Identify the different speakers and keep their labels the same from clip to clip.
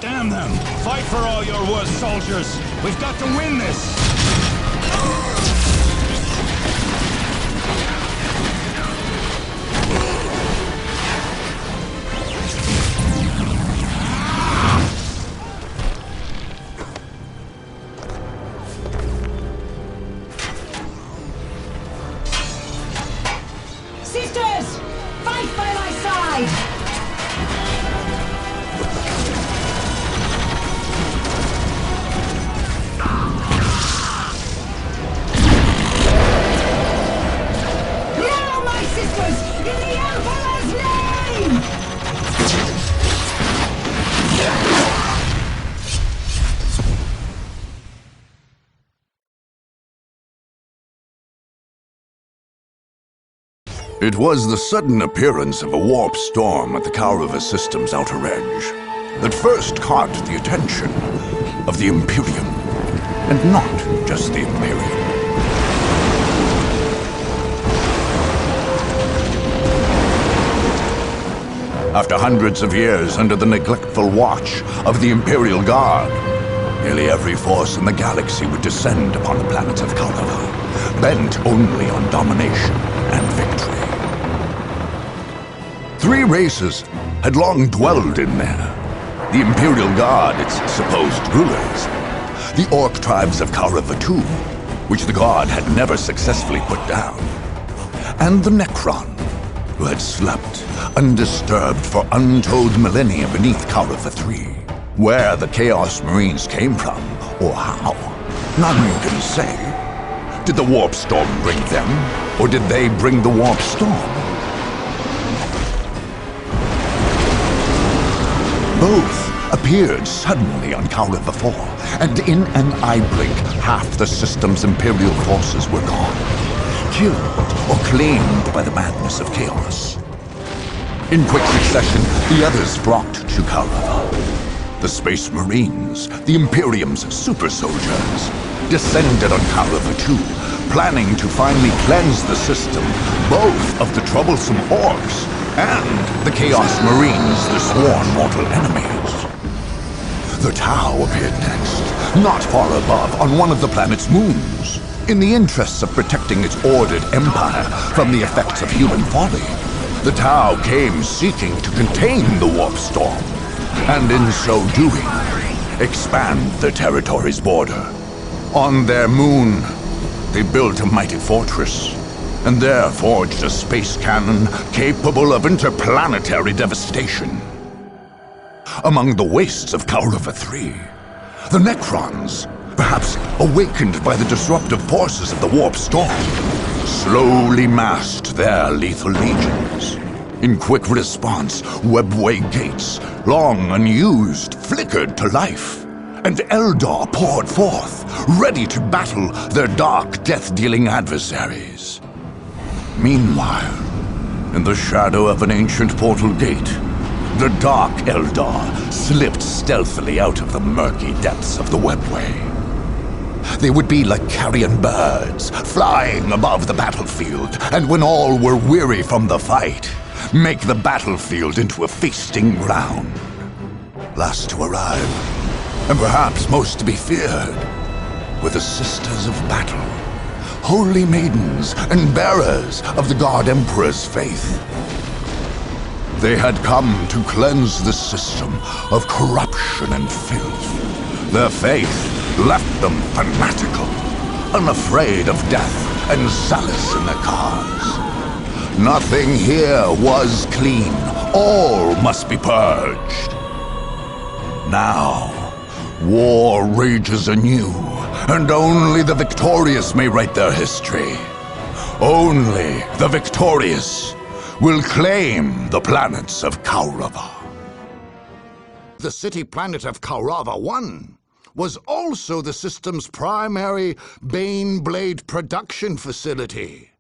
Speaker 1: Damn them! Fight for all you're worth, soldiers! We've got to win this!
Speaker 2: Sisters! Fight by my side!
Speaker 3: It was the sudden appearance of a warp storm at the Kaurava system's outer edge that first caught the attention of the Imperium, and not just the Imperium. After hundreds of years under the neglectful watch of the Imperial Guard, nearly every force in the galaxy would descend upon the planet of Kaurava, bent only on domination and victory. Three races had long dwelled in there. The Imperial Guard, its supposed rulers, the Orc tribes of Kaurava II, which the Guard had never successfully put down, and the Necron, who had slept undisturbed for untold millennia beneath Kaurava III. Where the Chaos Marines came from, or how, none can say. Did the Warp Storm bring them, or did they bring the Warp Storm? Both appeared suddenly on Kaurava IV, and in an eye blink, half the system's Imperial forces were gone, killed or claimed by the madness of chaos. In quick succession, the others flocked to Kaurava. The Space Marines, the Imperium's super soldiers, descended on Kaurava II, planning to finally cleanse the system, both of the troublesome Orcs and the Chaos Marines, the sworn mortal enemies. The Tau appeared next, not far above, on one of the planet's moons. In the interests of protecting its ordered empire from the effects of human folly, the Tau came seeking to contain the Warp Storm, and in so doing, expand the territory's border. On their moon, they built a mighty fortress, and there forged a space cannon capable of interplanetary devastation. Among the wastes of Kaurava III, the Necrons, perhaps awakened by the disruptive forces of the Warp Storm, slowly massed their lethal legions. In quick response, webway gates, long unused, flickered to life, and Eldar poured forth, ready to battle their dark, death-dealing adversaries. Meanwhile, in the shadow of an ancient portal gate, the Dark Eldar slipped stealthily out of the murky depths of the webway. They would be like carrion birds, flying above the battlefield, and when all were weary from the fight, make the battlefield into a feasting ground. Last to arrive, and perhaps most to be feared, were the Sisters of Battle, holy maidens and bearers of the God Emperor's faith. They had come to cleanse the system of corruption and filth. Their faith left them fanatical, unafraid of death and solace in their cause. Nothing here was clean. All must be purged. Now, war rages anew, and only the victorious may write their history. Only the victorious will claim the planets of Kaurava. The city planet of Kaurava I was also the system's primary Baneblade production facility.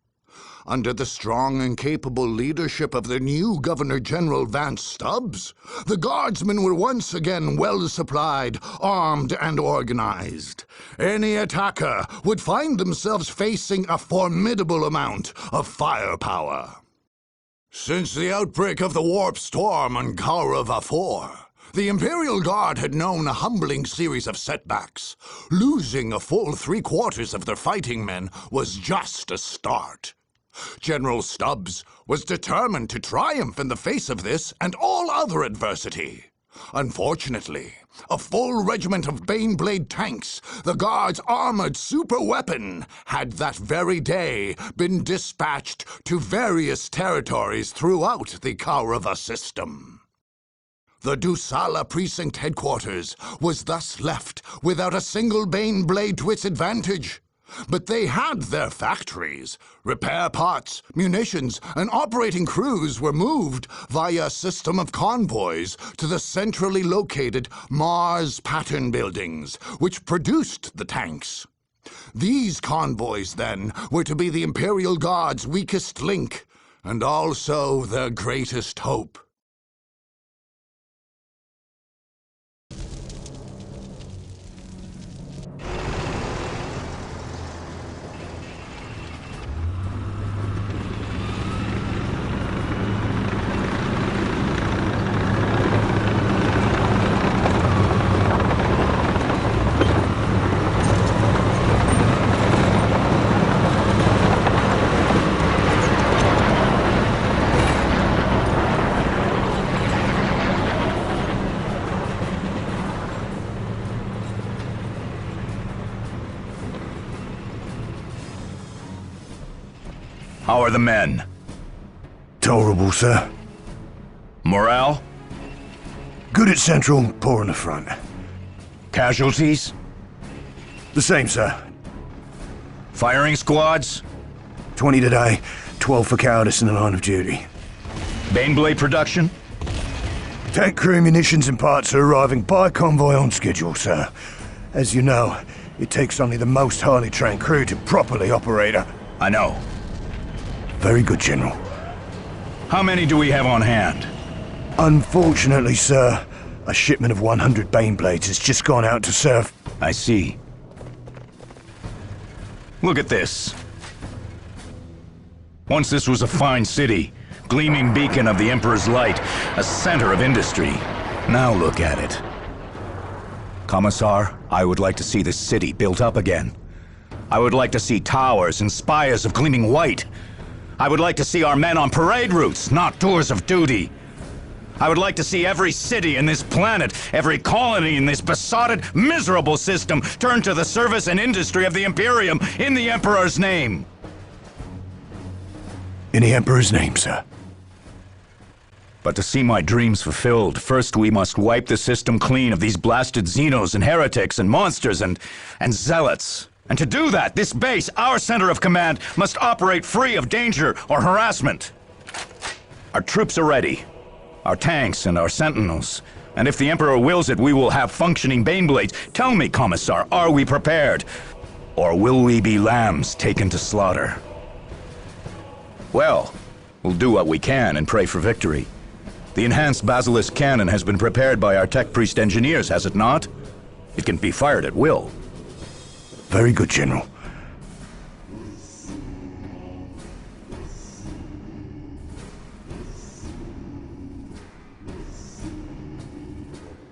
Speaker 3: Under the strong and capable leadership of the new Governor-General Vance Stubbs, the Guardsmen were once again well-supplied, armed, and organized. Any attacker would find themselves facing a formidable amount of firepower. Since the outbreak of the Warp Storm on Kaurava IV, The Imperial Guard had known a humbling series of setbacks. Losing a full 3/4 of their fighting men was just a start. General Stubbs was determined to triumph in the face of this and all other adversity. Unfortunately, a full regiment of Baneblade tanks, the Guard's armored superweapon, had that very day been dispatched to various territories throughout the Kaurava system. The Dusala Precinct headquarters was thus left without a single Baneblade to its advantage. But they had their factories. Repair parts, munitions, and operating crews were moved via a system of convoys to the centrally located Mars pattern buildings, which produced the tanks. These convoys, then, were to be the Imperial Guard's weakest link, and also their greatest hope.
Speaker 1: How are the men?
Speaker 4: Tolerable, sir.
Speaker 1: Morale?
Speaker 4: Good at Central, poor in the front.
Speaker 1: Casualties?
Speaker 4: The same, sir.
Speaker 1: Firing squads?
Speaker 4: 20 today, 12 for cowardice in the line of duty.
Speaker 1: Baneblade production?
Speaker 4: Tank crew, munitions and parts are arriving by convoy on schedule, sir. As you know, it takes only the most highly trained crew to properly operate a...
Speaker 1: I know.
Speaker 4: Very good, General.
Speaker 1: How many do we have on hand?
Speaker 4: Unfortunately, sir, a shipment of 100 Baneblades has just gone out to serve.
Speaker 1: I see. Look at this. Once this was a fine city, gleaming beacon of the Emperor's light, a center of industry. Now look at it. Commissar, I would like to see this city built up again. I would like to see towers and spires of gleaming white. I would like to see our men on parade routes, not tours of duty. I would like to see every city in this planet, every colony in this besotted, miserable system turn to the service and industry of the Imperium in the Emperor's name.
Speaker 4: In the Emperor's name, sir.
Speaker 1: But to see my dreams fulfilled, first we must wipe the system clean of these blasted Xenos and heretics and monsters and zealots. And to do that, this base, our center of command, must operate free of danger or harassment. Our troops are ready. Our tanks and our sentinels. And if the Emperor wills it, we will have functioning Baneblades. Tell me, Commissar, are we prepared? Or will we be lambs taken to slaughter? Well, we'll do what we can and pray for victory. The enhanced Basilisk cannon has been prepared by our tech priest engineers, has it not? It can be fired at will.
Speaker 4: Very good, General.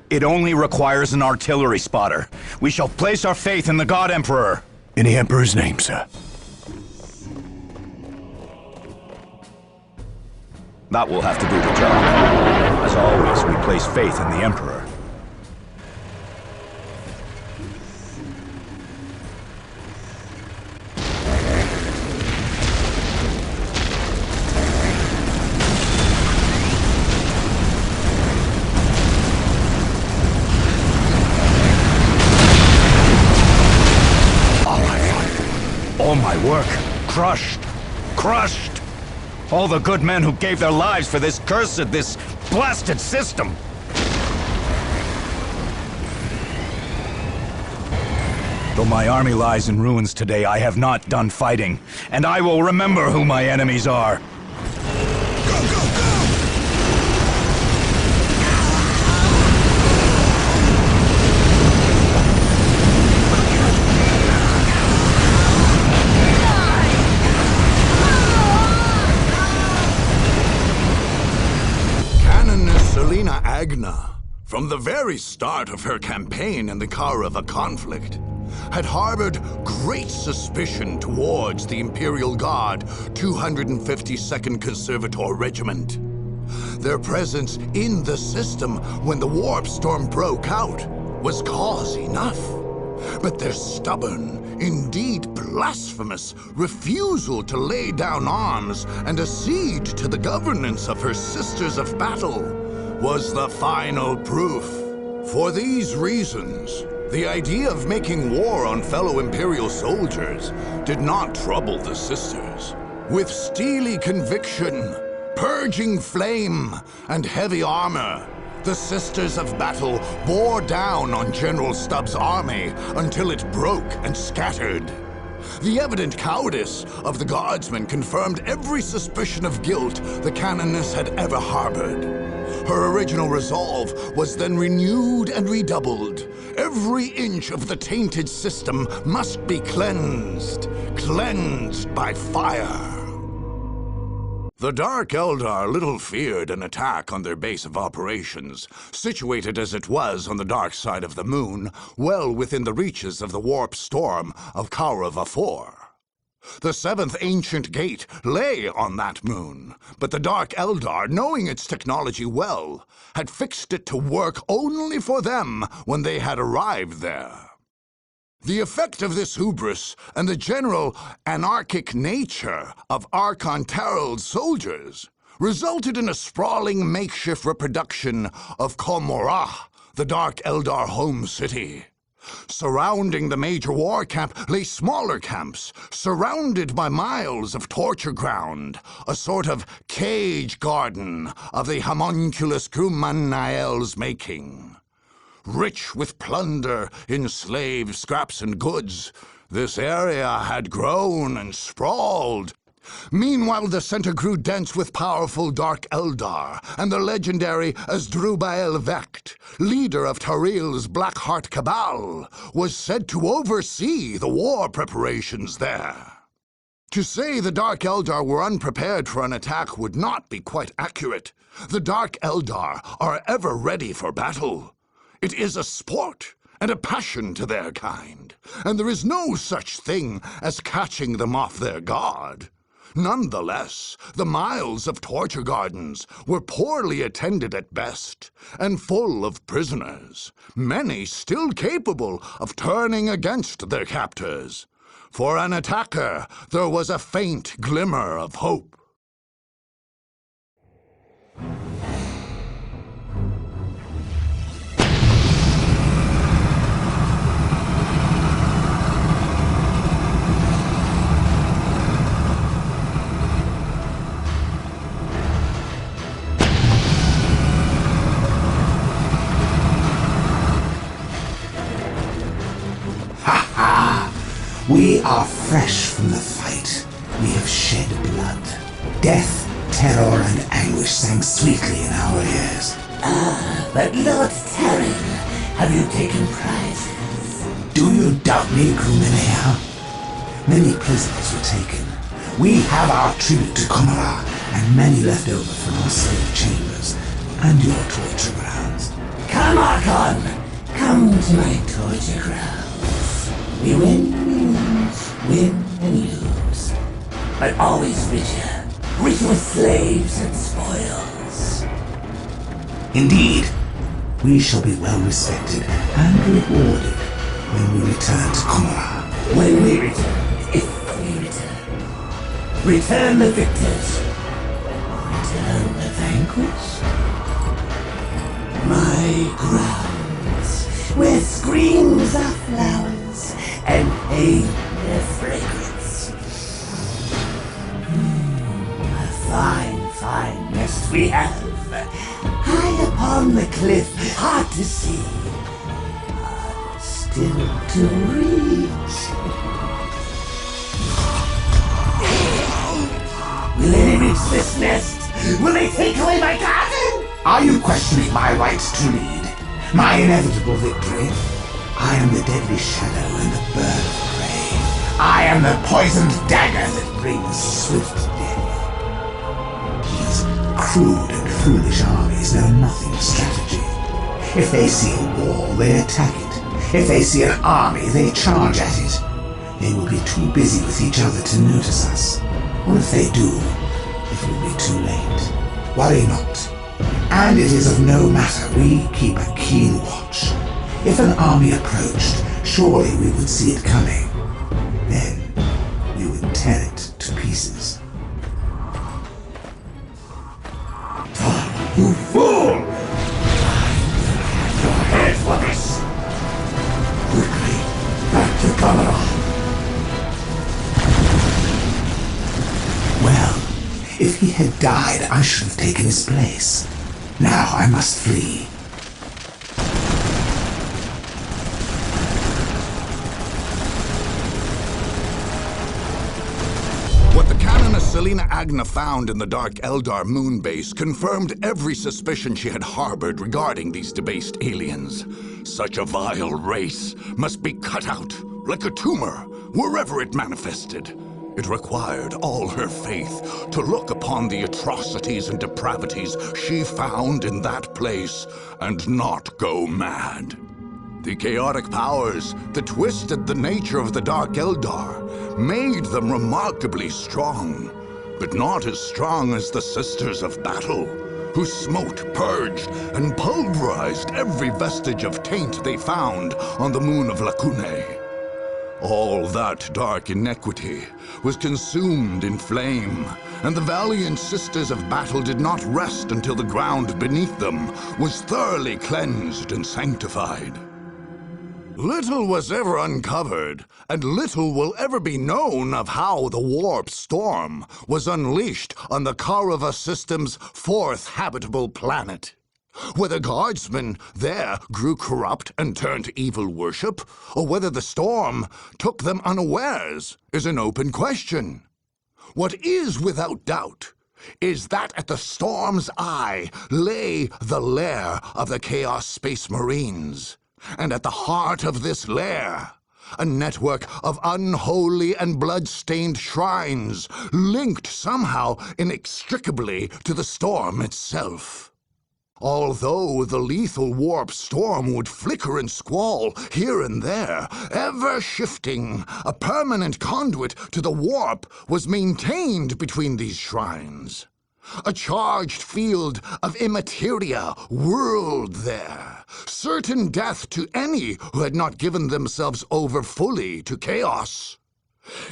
Speaker 1: It only requires an artillery spotter. We shall place our faith in the God Emperor.
Speaker 4: In the Emperor's name, sir.
Speaker 1: That will have to do the job. As always, we place faith in the Emperor. All my work, crushed, crushed. All the good men who gave their lives for this cursed, this blasted system. Though my army lies in ruins today, I have not done fighting, and I will remember who my enemies are.
Speaker 3: Agna, from the very start of her campaign in the Kaurava conflict, had harbored great suspicion towards the Imperial Guard 252nd Conservator Regiment. Their presence in the system when the warp storm broke out was cause enough. But their stubborn, indeed blasphemous, refusal to lay down arms and accede to the governance of her Sisters of Battle was the final proof. For these reasons, the idea of making war on fellow Imperial soldiers did not trouble the Sisters. With steely conviction, purging flame, and heavy armor, the Sisters of Battle bore down on General Stubbs' army until it broke and scattered. The evident cowardice of the Guardsmen confirmed every suspicion of guilt the Canoness had ever harbored. Her original resolve was then renewed and redoubled. Every inch of the tainted system must be cleansed by fire. The Dark Eldar little feared an attack on their base of operations, situated as it was on the dark side of the moon, well within the reaches of the warp storm of Kaurava IV. The seventh ancient gate lay on that moon, but the Dark Eldar, knowing its technology well, had fixed it to work only for them when they had arrived there. The effect of this hubris and the general anarchic nature of Archon Tarald's soldiers resulted in a sprawling makeshift reproduction of Komorah, the Dark Eldar home city. Surrounding the major war camp lay smaller camps, surrounded by miles of torture ground, a sort of cage garden of the homunculus Grumanael's making. Rich with plunder, enslaved scraps and goods, this area had grown and sprawled. Meanwhile, the center grew dense with powerful Dark Eldar, and the legendary Asdrubael Vecht, leader of Taril's Blackheart Cabal, was said to oversee the war preparations there. To say the Dark Eldar were unprepared for an attack would not be quite accurate. The Dark Eldar are ever ready for battle. It is a sport and a passion to their kind, and there is no such thing as catching them off their guard. Nonetheless, the miles of torture gardens were poorly attended at best, and full of prisoners, many still capable of turning against their captors. For an attacker, there was a faint glimmer of hope.
Speaker 5: We are fresh from the fight. We have shed blood. Death, terror, and anguish sang sweetly in our ears.
Speaker 6: But Lord Terran, have you taken prizes?
Speaker 5: Do you doubt me, Grumenea? Many prisoners were taken. We have our tribute to Komara, and many left over from our slave chambers, and your torture grounds.
Speaker 6: Come, Archon! Come to my torture grounds. We win and lose. But always richer. Richer with slaves and spoils.
Speaker 5: Indeed, we shall be well respected and rewarded when we return to Komara.
Speaker 6: When we return, if we return. Return the victors. Return the vanquished. My grounds, where screams are flowers and pain their fragrance. A fine, fine nest we have. High upon the cliff, hard to see, hard still to reach. Will they reach this nest? Will they take away my garden?
Speaker 5: Are you questioning my right to lead? My inevitable victory? I am the deadly shadow and the bird of prey. I am the poisoned dagger that brings swift death. These crude and foolish armies know nothing of strategy. If they see a wall, they attack it. If they see an army, they charge at it. They will be too busy with each other to notice us. Or if they do, it will be too late. Worry not. And it is of no matter, we keep a keen watch. If an army approached, surely we would see it coming. Then we would tear it to pieces.
Speaker 6: You fool! Your head for this! Quickly, back to Kamara!
Speaker 5: Well, if he had died, I should have taken his place. Now I must flee.
Speaker 3: What the Canoness Selena Agna found in the Dark Eldar moon base confirmed every suspicion she had harbored regarding these debased aliens. Such a vile race must be cut out, like a tumor, wherever it manifested. It required all her faith to look upon the atrocities and depravities she found in that place and not go mad. The chaotic powers that twisted the nature of the Dark Eldar made them remarkably strong, but not as strong as the Sisters of Battle, who smote, purged, and pulverized every vestige of taint they found on the moon of Lacune. All that dark inequity was consumed in flame, and the valiant Sisters of Battle did not rest until the ground beneath them was thoroughly cleansed and sanctified. Little was ever uncovered, and little will ever be known of how the warp storm was unleashed on the Karava system's fourth habitable planet. Whether guardsmen there grew corrupt and turned to evil worship, or whether the storm took them unawares, is an open question. What is without doubt is that at the storm's eye lay the lair of the Chaos Space Marines, and at the heart of this lair, a network of unholy and blood-stained shrines linked somehow inextricably to the storm itself. Although the lethal warp storm would flicker and squall here and there, ever shifting, a permanent conduit to the warp was maintained between these shrines. A charged field of immateria whirled there, certain death to any who had not given themselves over fully to chaos.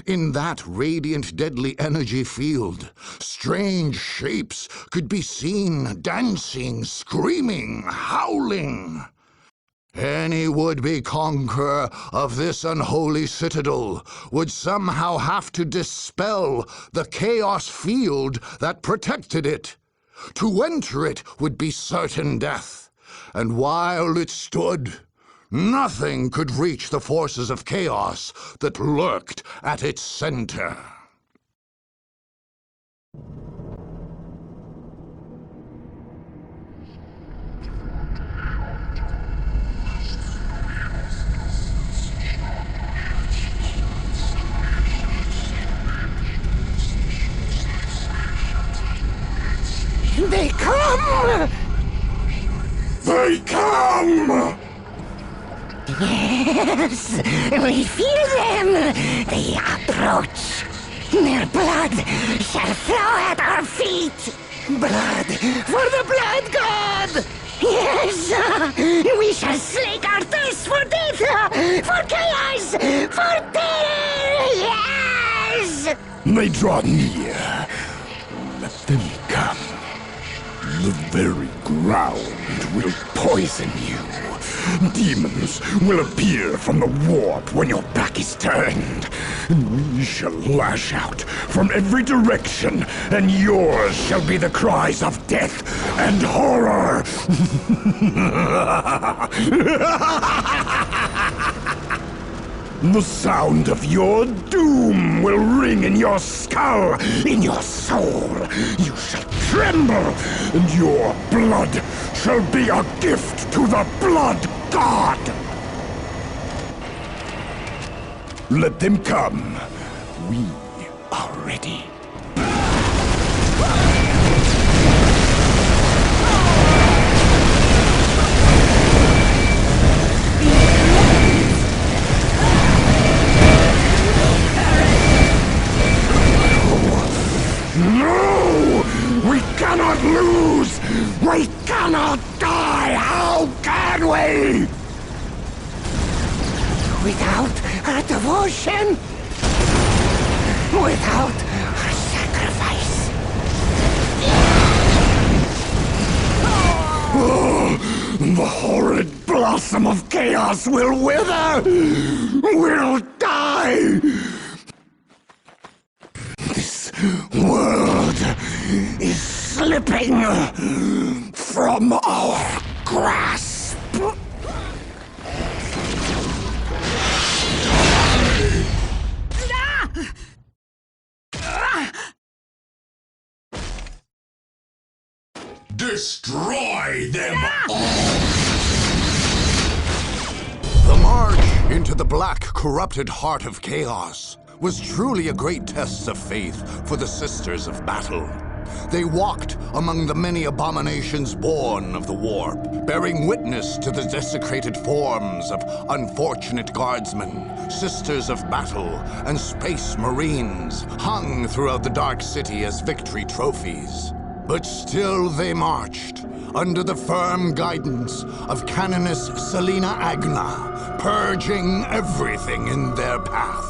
Speaker 3: In that radiant, deadly energy field, strange shapes could be seen dancing, screaming, howling. Any would-be conqueror of this unholy citadel would somehow have to dispel the chaos field that protected it. To enter it would be certain death, and while it stood, nothing could reach the forces of chaos that lurked at its center.
Speaker 6: They come! They come!
Speaker 2: Yes, we feel them. They approach. Their blood shall flow at our feet. Blood for the blood god. Yes, we shall slake our thirst for death, for chaos, for terror. Yes.
Speaker 4: They draw near. Let them come. The very ground will poison you. Demons will appear from the warp when your back is turned. We shall lash out from every direction, and yours shall be the cries of death and horror. The sound of your doom will ring in your skull, in your soul. You shall tremble, and your blood shall be a gift to the blood god. Let them come. We are ready.
Speaker 2: Without our devotion, without our sacrifice.
Speaker 4: The horrid blossom of chaos will wither! Will die! This world is slipping from our grasp.
Speaker 3: Destroy them all! The march into the black, corrupted heart of chaos was truly a great test of faith for the Sisters of Battle. They walked among the many abominations born of the warp, bearing witness to the desecrated forms of unfortunate guardsmen, Sisters of Battle, and Space Marines hung throughout the Dark City as victory trophies. But still they marched, under the firm guidance of Canoness Selena Agna, purging everything in their path.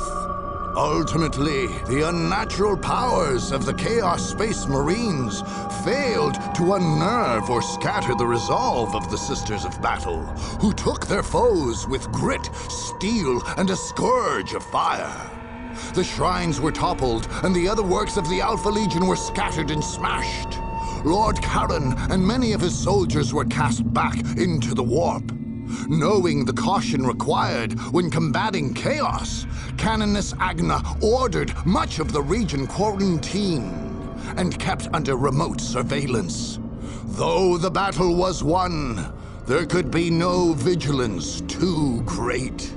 Speaker 3: Ultimately, the unnatural powers of the Chaos Space Marines failed to unnerve or scatter the resolve of the Sisters of Battle, who took their foes with grit, steel, and a scourge of fire. The shrines were toppled, and the other works of the Alpha Legion were scattered and smashed. Lord Charon and many of his soldiers were cast back into the warp. Knowing the caution required when combating chaos, Canoness Agna ordered much of the region quarantined and kept under remote surveillance. Though the battle was won, there could be no vigilance too great.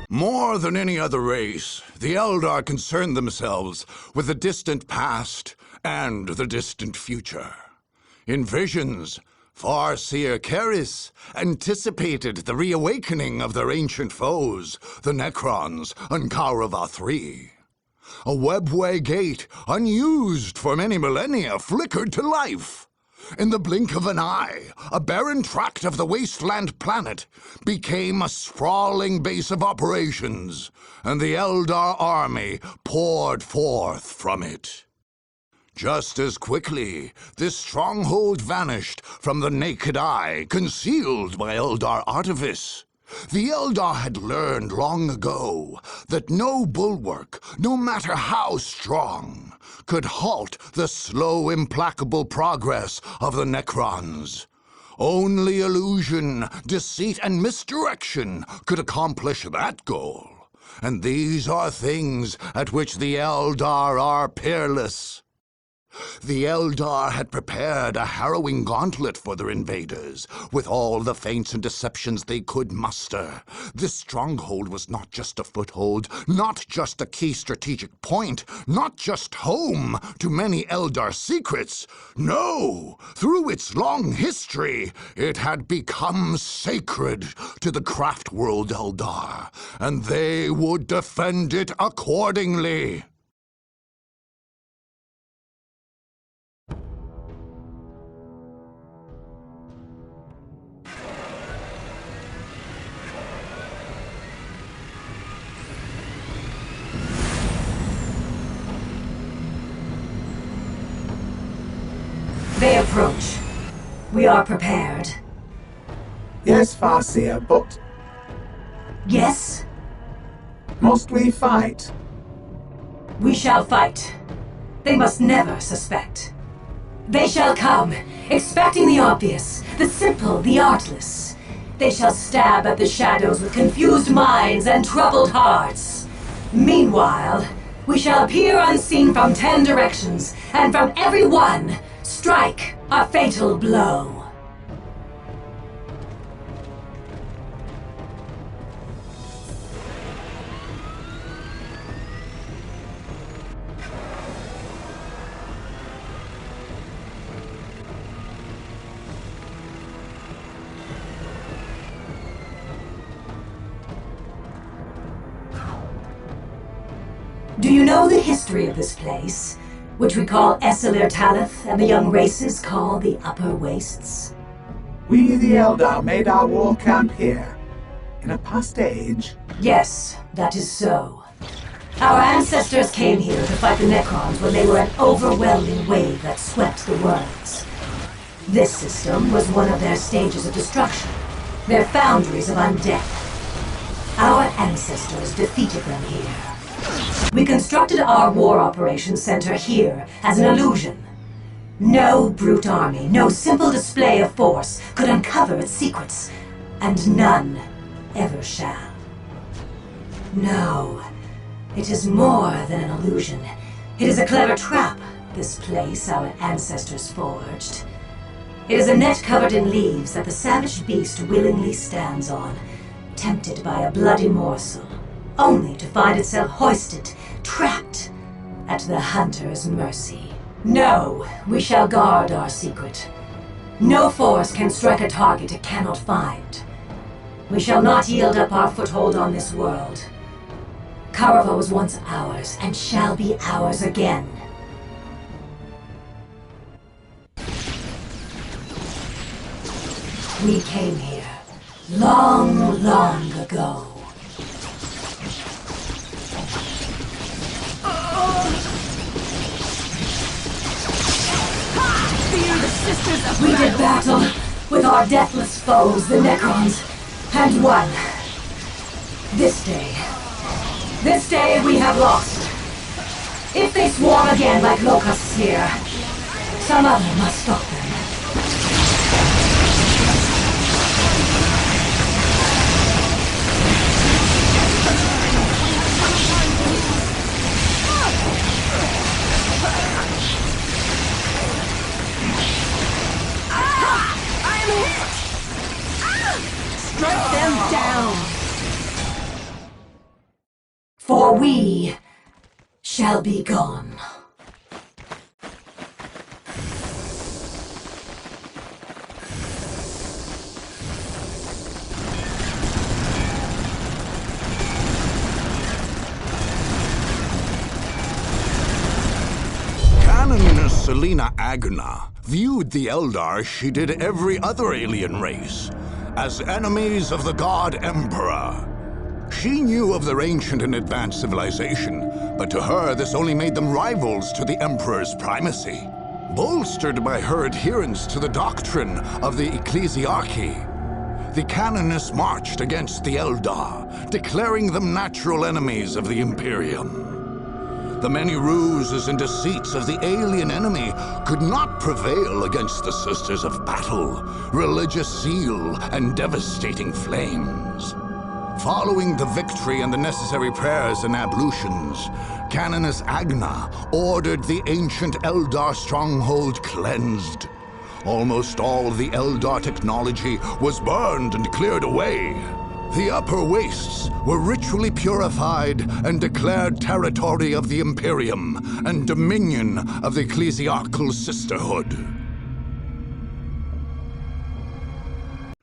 Speaker 3: More than any other race, the Eldar concerned themselves with the distant past and the distant future. In visions, Farseer Keris anticipated the reawakening of their ancient foes, the Necrons and Kaurava III. A webway gate, unused for many millennia, flickered to life. In the blink of an eye, a barren tract of the wasteland planet became a sprawling base of operations, and the Eldar army poured forth from it. Just as quickly, this stronghold vanished from the naked eye, concealed by Eldar artifice. The Eldar had learned long ago that no bulwark, no matter how strong, could halt the slow, implacable progress of the Necrons. Only illusion, deceit, and misdirection could accomplish that goal. And these are things at which the Eldar are peerless. The Eldar had prepared a harrowing gauntlet for their invaders, with all the feints and deceptions they could muster. This stronghold was not just a foothold, not just a key strategic point, not just home to many Eldar secrets. No! Through its long history, it had become sacred to the craft world Eldar, and they would defend it accordingly.
Speaker 6: They approach. We are prepared.
Speaker 5: Yes, Farseer, but
Speaker 6: Yes,
Speaker 5: must we fight?
Speaker 6: we shall fight. They must never suspect. They shall come, expecting the obvious, the simple, the artless. They shall stab at the shadows with confused minds and troubled hearts. Meanwhile, we shall appear unseen from 10 directions, and from every one, strike a fatal blow. Do you know the history of this place, which we call Esselir Talith and the young races call the Upper Wastes?
Speaker 5: We, the Eldar, made our war camp here, in a past age?
Speaker 6: Yes, that is so. Our ancestors came here to fight the Necrons when they were an overwhelming wave that swept the worlds. This system was one of their stages of destruction, their foundries of undeath. Our ancestors defeated them here. We constructed our war operations center here as an illusion. No brute army, no simple display of force could uncover its secrets, and none ever shall. No, it is more than an illusion. It is a clever trap, this place our ancestors forged. It is a net covered in leaves that the savage beast willingly stands on, tempted by a bloody morsel, only to find itself hoisted, trapped, at the hunter's mercy. No, we shall guard our secret. No force can strike a target it cannot find. We shall not yield up our foothold on this world. Karava was once ours, and shall be ours again. We came here, long, long ago. We did battle with our deathless foes, the Necrons, and won. This day we have lost. If they swarm again like locusts here, some other must stop them.
Speaker 2: Strike them down!
Speaker 6: For we shall be gone.
Speaker 3: Canoness Selena Agna viewed the Eldar she did every other alien race as enemies of the God Emperor. She knew of their ancient and advanced civilization, but to her this only made them rivals to the Emperor's primacy. Bolstered by her adherence to the doctrine of the Ecclesiarchy, the Canoness marched against the Eldar, declaring them natural enemies of the Imperium. The many ruses and deceits of the alien enemy could not prevail against the Sisters of Battle, religious zeal, and devastating flames. Following the victory and the necessary prayers and ablutions, Canoness Agna ordered the ancient Eldar stronghold cleansed. Almost all of the Eldar technology was burned and cleared away. The upper wastes were ritually purified and declared territory of the Imperium and dominion of the Ecclesiarchal Sisterhood.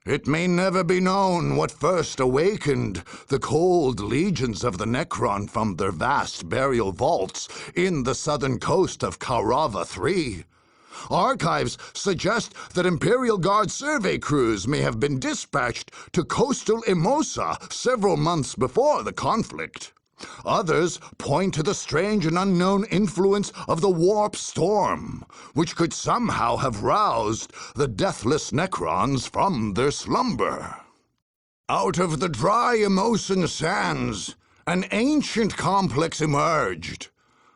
Speaker 3: It may never be known what first awakened the cold legions of the Necron from their vast burial vaults in the southern coast of Karava III. Archives suggest that Imperial Guard survey crews may have been dispatched to coastal Emosa several months before the conflict. Others point to the strange and unknown influence of the warp storm, which could somehow have roused the deathless Necrons from their slumber. Out of the dry Emosan sands, an ancient complex emerged.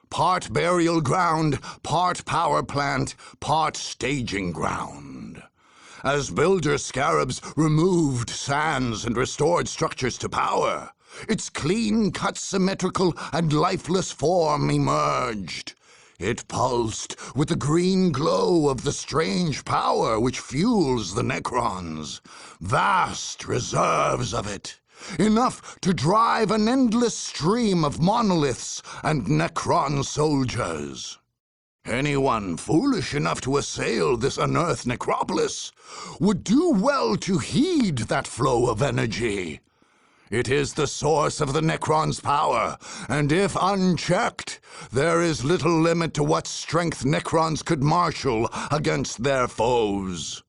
Speaker 3: Part burial ground, part power plant, part staging ground. As builder scarabs removed sands and restored structures to power, its clean-cut, symmetrical, and lifeless form emerged. It pulsed with the green glow of the strange power which fuels the Necrons. Vast reserves of it. Enough to drive an endless stream of monoliths and Necron soldiers. Anyone foolish enough to assail this unearthed necropolis would do well to heed that flow of energy. It is the source of the Necron's power, and if unchecked, there is little limit to what strength Necrons could marshal against their foes.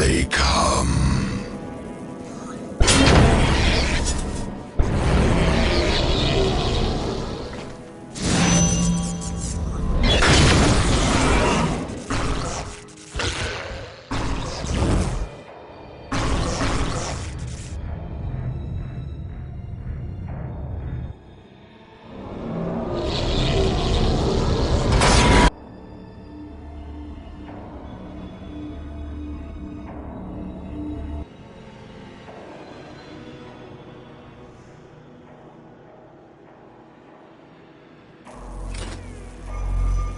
Speaker 4: they come.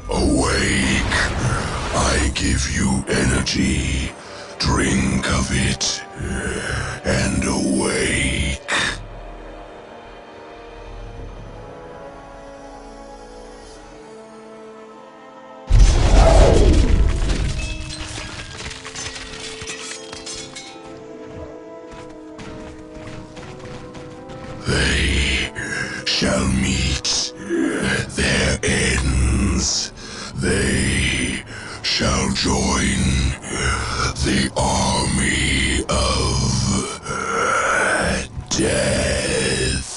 Speaker 4: Awake. I give you energy. Drink of it, and awake. They shall meet their ends. They shall join the army of death.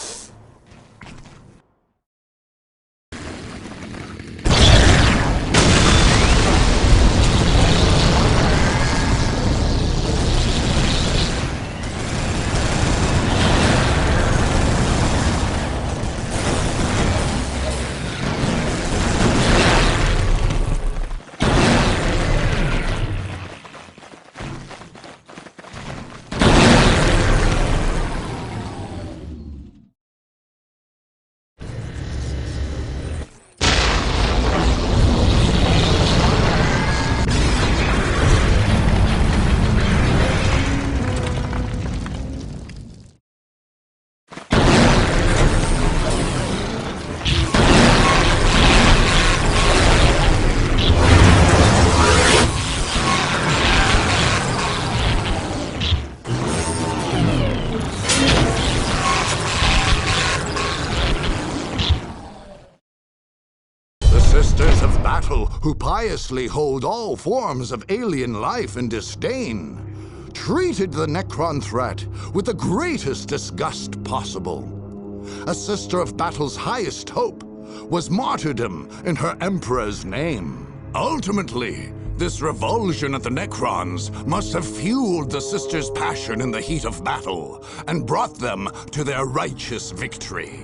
Speaker 3: Sisters of battle who piously hold all forms of alien life in disdain, treated the Necron threat with the greatest disgust possible. A sister of battle's highest hope was martyrdom in her emperor's name. Ultimately, this revulsion at the Necrons must have fueled the sisters' passion in the heat of battle and brought them to their righteous victory.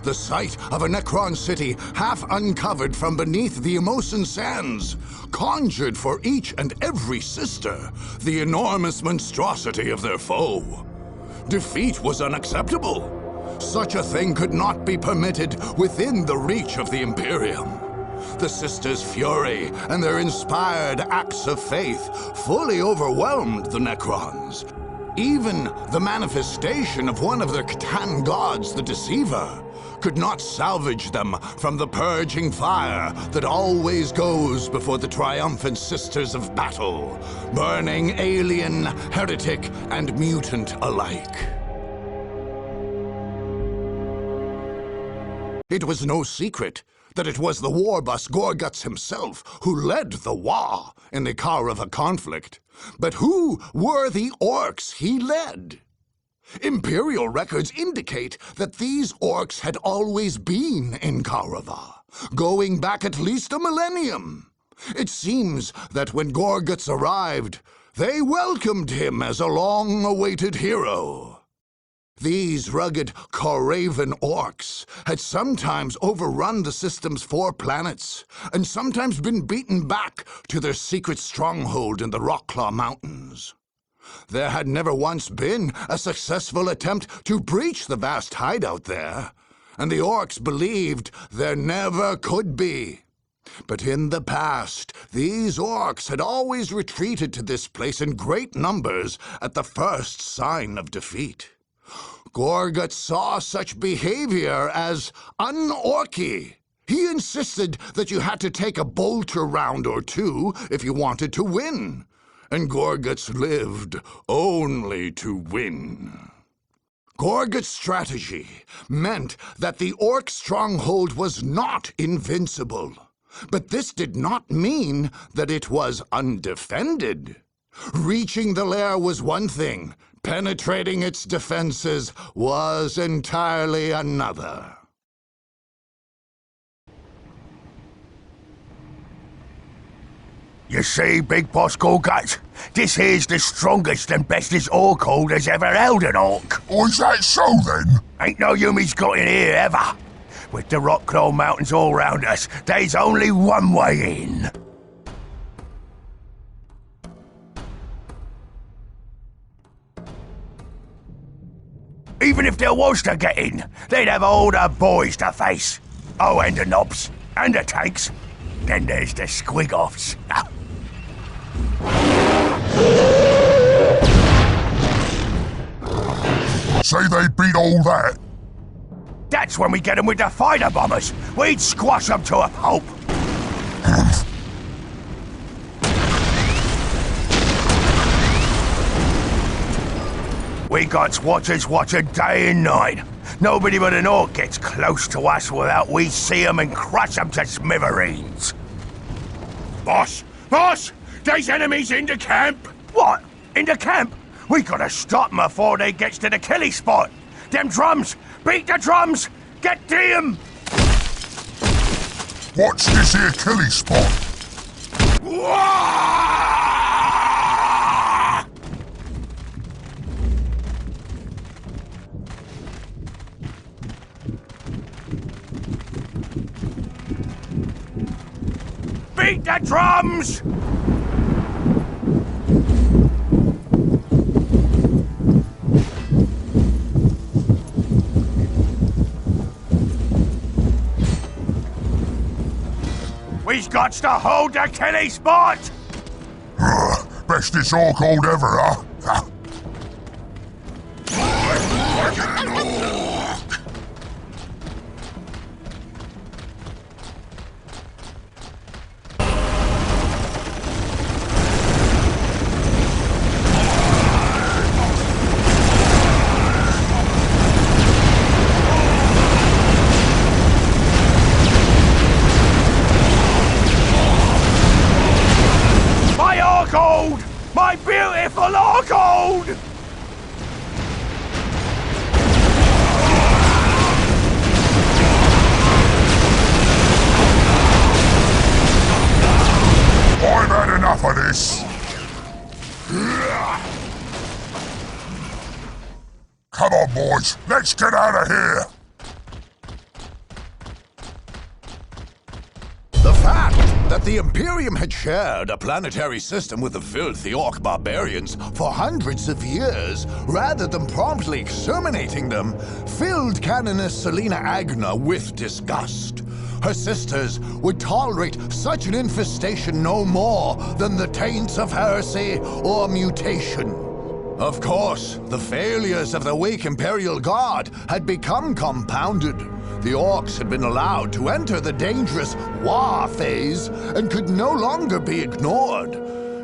Speaker 3: The sight of a Necron city half uncovered from beneath the Emosan sands conjured for each and every sister the enormous monstrosity of their foe. Defeat was unacceptable. Such a thing could not be permitted within the reach of the Imperium. The sisters' fury and their inspired acts of faith fully overwhelmed the Necrons. Even the manifestation of one of their Catan gods, the Deceiver, could not salvage them from the purging fire that always goes before the triumphant sisters of battle, burning alien, heretic, and mutant alike. It was no secret that it was the warbus Gorguts himself who led the Wa in the Kaurava conflict. But who were the orcs he led? Imperial records indicate that these orcs had always been in Kaurava, going back at least a millennium. It seems that when Gorguts arrived, they welcomed him as a long-awaited hero. These rugged Koravan orcs had sometimes overrun the system's 4 planets, and sometimes been beaten back to their secret stronghold in the Rockclaw Mountains. There had never once been a successful attempt to breach the vast hideout there, and the orcs believed there never could be. But in the past, these orcs had always retreated to this place in great numbers at the first sign of defeat. Gorgut saw such behavior as un-orky. He insisted that you had to take a bolter round or 2 if you wanted to win. And Gorguts lived only to win. Gorgut's strategy meant that the orc stronghold was not invincible. But this did not mean that it was undefended. Reaching the lair was one thing. Penetrating its defenses was entirely another.
Speaker 7: You see, Big Boss Gorguts, this here's the strongest and bestest orc horde has ever held an orc.
Speaker 4: Oh, is that so then?
Speaker 7: Ain't no Yumi's got in here ever. With the rock-claw mountains all round us, there's only one way in. Even if there was to get in, they'd have all the boys to face. Oh, and the knobs, and the tanks. Then there's the squig-offs.
Speaker 4: Say they beat all that.
Speaker 7: That's when we get them with the fighter bombers. We'd squash them to a pulp. We got watchers watching day and night. Nobody but an orc gets close to us without we see them and crush them to smithereens. Boss! Boss! There's enemies in the camp! What? In the camp? We gotta stop them before they gets to the killing spot. Them drums! Beat the drums! Get to 'em!
Speaker 4: What's this here killing spot?
Speaker 7: Beat the drums! We've got to hold the killing spot!
Speaker 4: Bestest orc horde ever, huh?
Speaker 7: My beautiful orc-horde!
Speaker 4: I've had enough of this. Come on, boys. Let's get out of here.
Speaker 3: The fact that the Imperium had shared a planetary system with the filthy orc barbarians for hundreds of years, rather than promptly exterminating them, filled Canoness Selena Agna with disgust. Her sisters would tolerate such an infestation no more than the taints of heresy or mutation. Of course, the failures of the weak Imperial Guard had become compounded. The orcs had been allowed to enter the dangerous war phase and could no longer be ignored.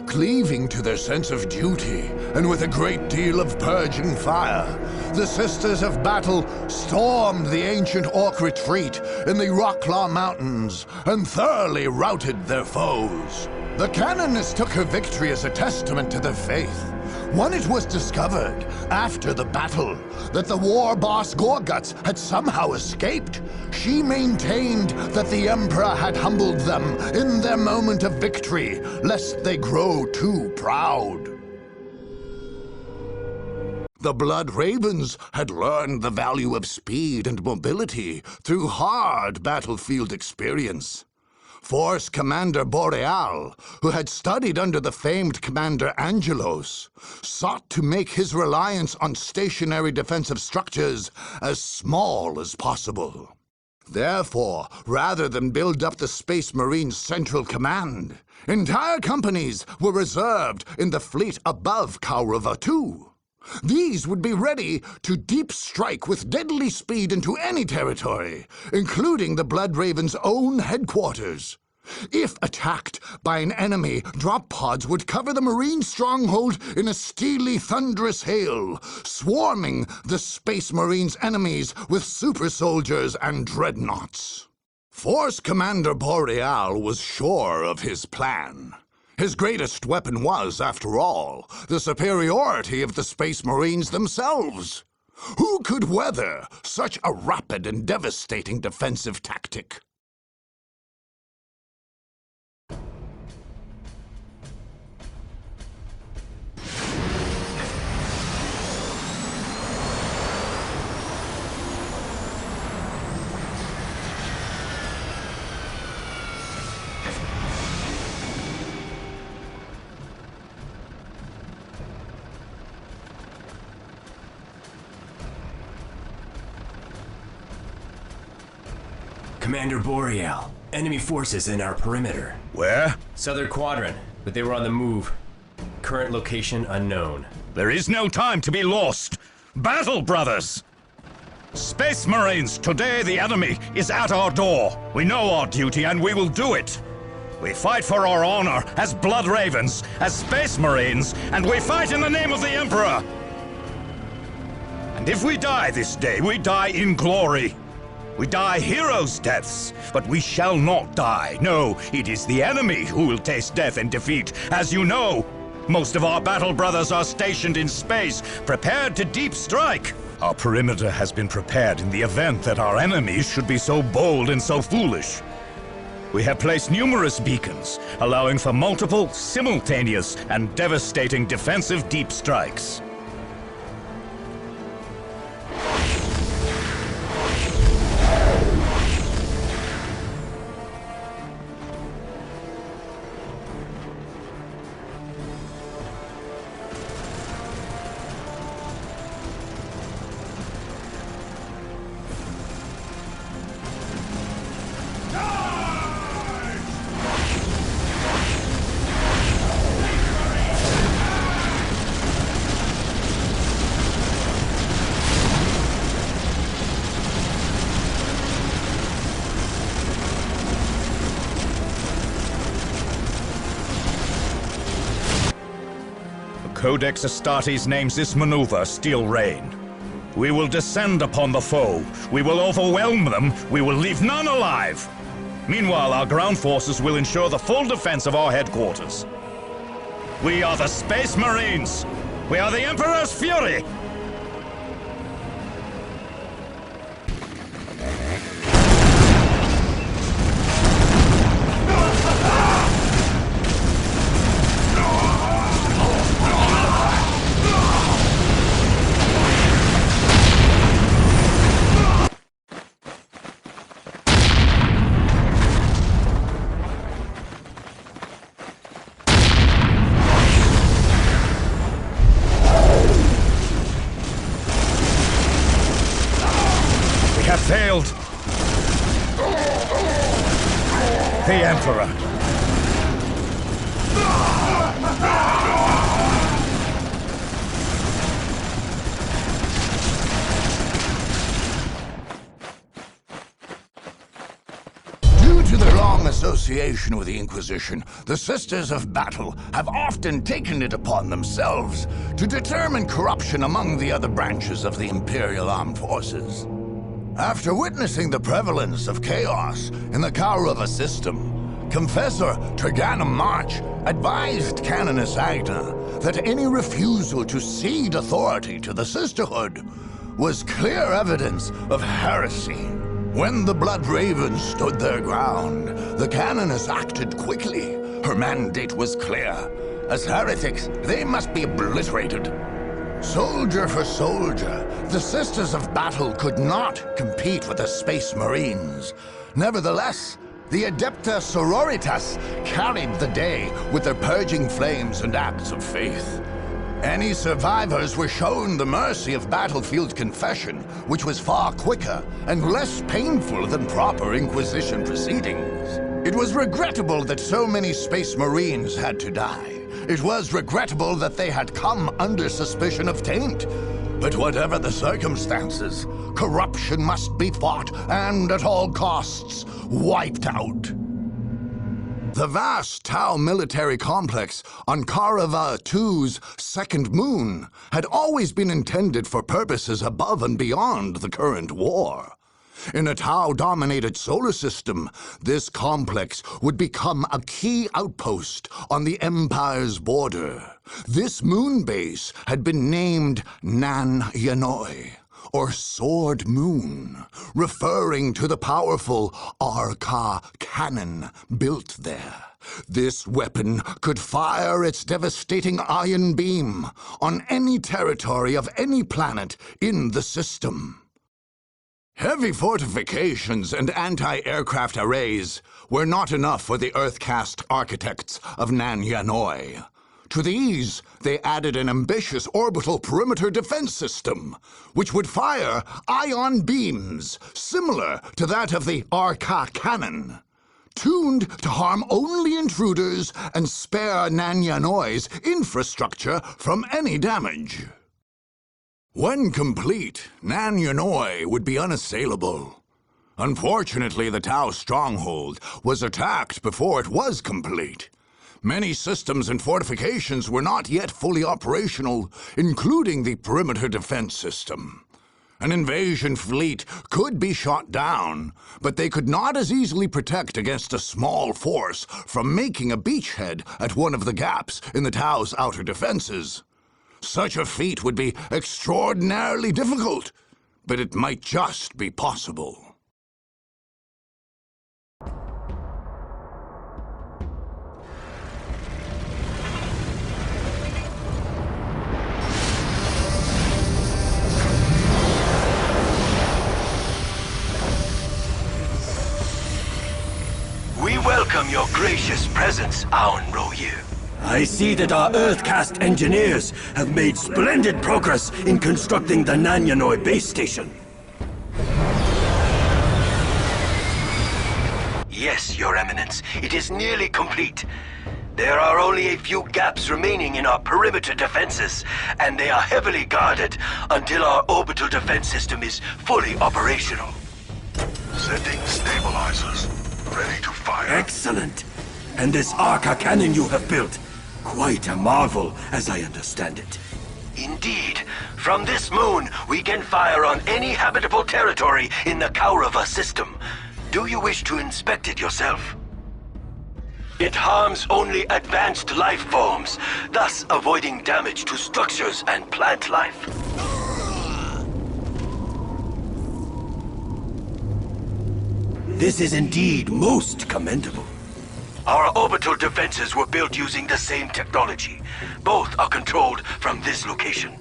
Speaker 3: Cleaving to their sense of duty, and with a great deal of purging fire, the Sisters of Battle stormed the ancient orc retreat in the Rocklaw Mountains and thoroughly routed their foes. The Canoness took her victory as a testament to their faith. When it was discovered, after the battle, that the war boss Gorguts had somehow escaped, she maintained that the Emperor had humbled them in their moment of victory, lest they grow too proud. The Blood Ravens had learned the value of speed and mobility through hard battlefield experience. Force Commander Boreal, who had studied under the famed Commander Angelos, sought to make his reliance on stationary defensive structures as small as possible. Therefore, rather than build up the Space Marines' Central Command, entire companies were reserved in the fleet above Kaurava II. These would be ready to deep strike with deadly speed into any territory, including the Blood Raven's own headquarters. If attacked by an enemy, drop pods would cover the Marine stronghold in a steely, thunderous hail, swarming the Space Marines' enemies with super soldiers and dreadnoughts. Force Commander Boreal was sure of his plan. His greatest weapon was, after all, the superiority of the Space Marines themselves. Who could weather such a rapid and devastating defensive tactic?
Speaker 8: Commander Boreal, enemy forces in our perimeter.
Speaker 1: Where?
Speaker 8: Southern Quadrant, but they were on the move. Current location unknown.
Speaker 1: There is no time to be lost. Battle, brothers! Space Marines, today the enemy is at our door. We know our duty and we will do it. We fight for our honor as Blood Ravens, as Space Marines, and we fight in the name of the Emperor. And if we die this day, we die in glory. We die heroes' deaths, but we shall not die. No, it is the enemy who will taste death and defeat. As you know, most of our battle brothers are stationed in space, prepared to deep strike. Our perimeter has been prepared in the event that our enemies should be so bold and so foolish. We have placed numerous beacons, allowing for multiple, simultaneous, and devastating defensive deep strikes. Codex Astartes names this maneuver Steel Rain. We will descend upon the foe. We will overwhelm them. We will leave none alive. Meanwhile, our ground forces will ensure the full defense of our headquarters. We are the Space Marines. We are the Emperor's Fury. Failed. The Emperor.
Speaker 3: Due to their long association with the Inquisition, the Sisters of Battle have often taken it upon themselves to determine corruption among the other branches of the Imperial Armed Forces. After witnessing the prevalence of chaos in the Kaurava system, Confessor Turganum March advised Canoness Agna that any refusal to cede authority to the Sisterhood was clear evidence of heresy. When the Blood Ravens stood their ground, the Canoness acted quickly. Her mandate was clear. As heretics, they must be obliterated. Soldier for soldier, the Sisters of Battle could not compete with the Space Marines. Nevertheless, the Adepta Sororitas carried the day with their purging flames and acts of faith. Any survivors were shown the mercy of battlefield confession, which was far quicker and less painful than proper Inquisition proceedings. It was regrettable that so many Space Marines had to die. It was regrettable that they had come under suspicion of taint. But whatever the circumstances, corruption must be fought and at all costs wiped out. The vast Tau military complex on Kaurava II's second moon had always been intended for purposes above and beyond the current war. In a Tau-dominated solar system, this complex would become a key outpost on the Empire's border. This moon base had been named Nan Yanoi, or Sword Moon, referring to the powerful Arca cannon built there. This weapon could fire its devastating ion beam on any territory of any planet in the system. Heavy fortifications and anti-aircraft arrays were not enough for the Earth-cast architects of Nan Yanoi. To these, they added an ambitious orbital perimeter defense system, which would fire ion beams similar to that of the Arca cannon, tuned to harm only intruders and spare Nan Yanoi's infrastructure from any damage. When complete, Nan Yanoi would be unassailable. Unfortunately, the Tau stronghold was attacked before it was complete. Many systems and fortifications were not yet fully operational, including the perimeter defense system. An invasion fleet could be shot down, but they could not as easily protect against a small force from making a beachhead at one of the gaps in the Tau's outer defenses. Such a feat would be extraordinarily difficult, but it might just be possible.
Speaker 8: We welcome your gracious presence, Aun Royu. I see that our Earth-cast engineers have made splendid progress in constructing the Nan Yanoi base station. Yes, Your Eminence, it is nearly complete. There are only a few gaps remaining in our perimeter defenses, and they are heavily guarded until our orbital defense system is fully operational.
Speaker 4: Setting stabilizers. Ready to fire.
Speaker 8: Excellent! And this Arca cannon you have built, quite a marvel, as I understand it. Indeed. From this moon, we can fire on any habitable territory in the Kaurava system. Do you wish to inspect it yourself? It harms only advanced life forms, thus avoiding damage to structures and plant life. This is indeed most commendable. Our orbital defenses were built using the same technology. Both are controlled from this location.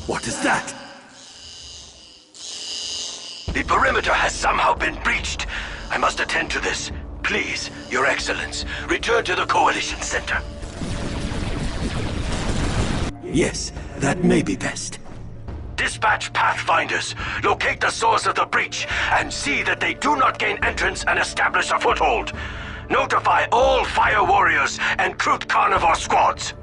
Speaker 8: What is that? The perimeter has somehow been breached. I must attend to this. Please, Your Excellence, return to the Coalition Center. Yes, that may be best. Dispatch Pathfinders, locate the source of the breach, and see that they do not gain entrance and establish a foothold. Notify all Fire Warriors and Krut Carnivore squads.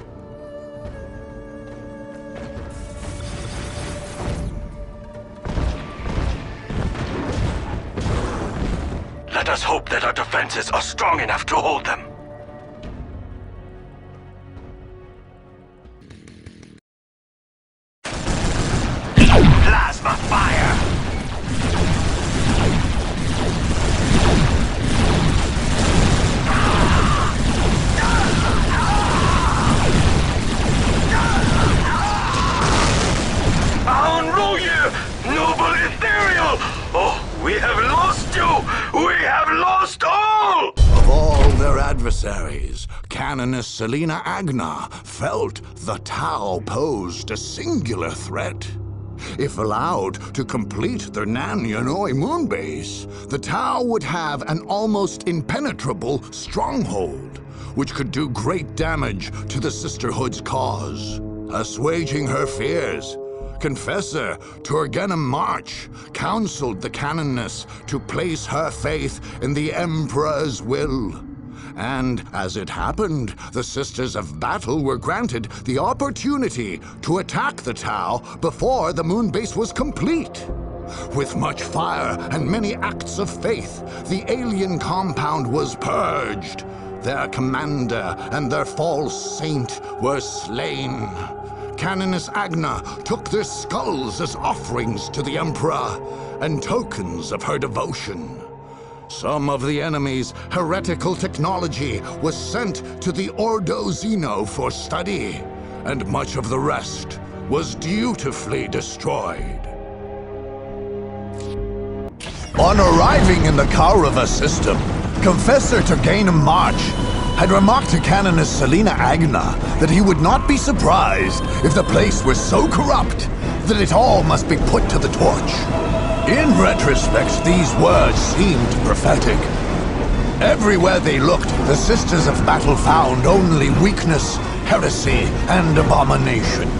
Speaker 8: Let us hope that our defenses are strong enough to hold them. Plasma fire! Aun Royu! Noble Ethereal! Oh, we have lost you! We have lost all!
Speaker 3: Of all their adversaries, Canoness Selena Agna felt the Tau posed a singular threat. If allowed to complete their Nan Yanoi moonbase, the Tau would have an almost impenetrable stronghold, which could do great damage to the Sisterhood's cause. Assuaging her fears, Confessor Turgenem March counseled the Canoness to place her faith in the Emperor's will. And as it happened, the Sisters of Battle were granted the opportunity to attack the Tau before the moonbase was complete. With much fire and many acts of faith, the alien compound was purged. Their commander and their false saint were slain. Canoness Agna took their skulls as offerings to the Emperor and tokens of her devotion. Some of the enemy's heretical technology was sent to the Ordo Xeno for study, and much of the rest was dutifully destroyed. On arriving in the Kaurava system, Confessor Terganum March had remarked to Canoness Selena Agna that he would not be surprised if the place were so corrupt that it all must be put to the torch. In retrospect, these words seemed prophetic. Everywhere they looked, the Sisters of Battle found only weakness, heresy, and abomination.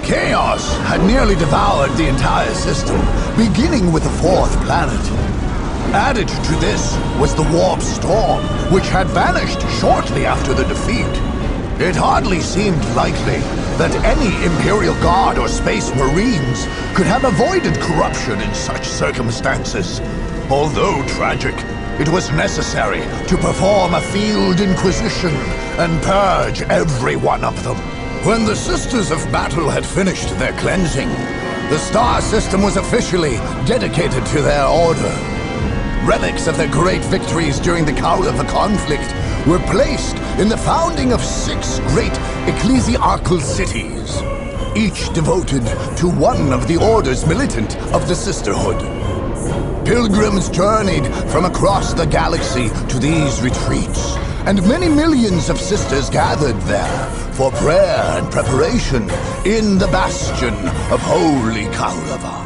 Speaker 3: Chaos had nearly devoured the entire system, beginning with the fourth planet. Added to this was the warp storm, which had vanished shortly after the defeat. It hardly seemed likely that any Imperial Guard or Space Marines could have avoided corruption in such circumstances. Although tragic, it was necessary to perform a field inquisition and purge every one of them. When the Sisters of Battle had finished their cleansing, the star system was officially dedicated to their order. Relics of their great victories during the Kaurava conflict were placed in the founding of 6 great ecclesiarchal cities, each devoted to one of the orders militant of the Sisterhood. Pilgrims journeyed from across the galaxy to these retreats, and many millions of sisters gathered there for prayer and preparation in the bastion of Holy Kaurava.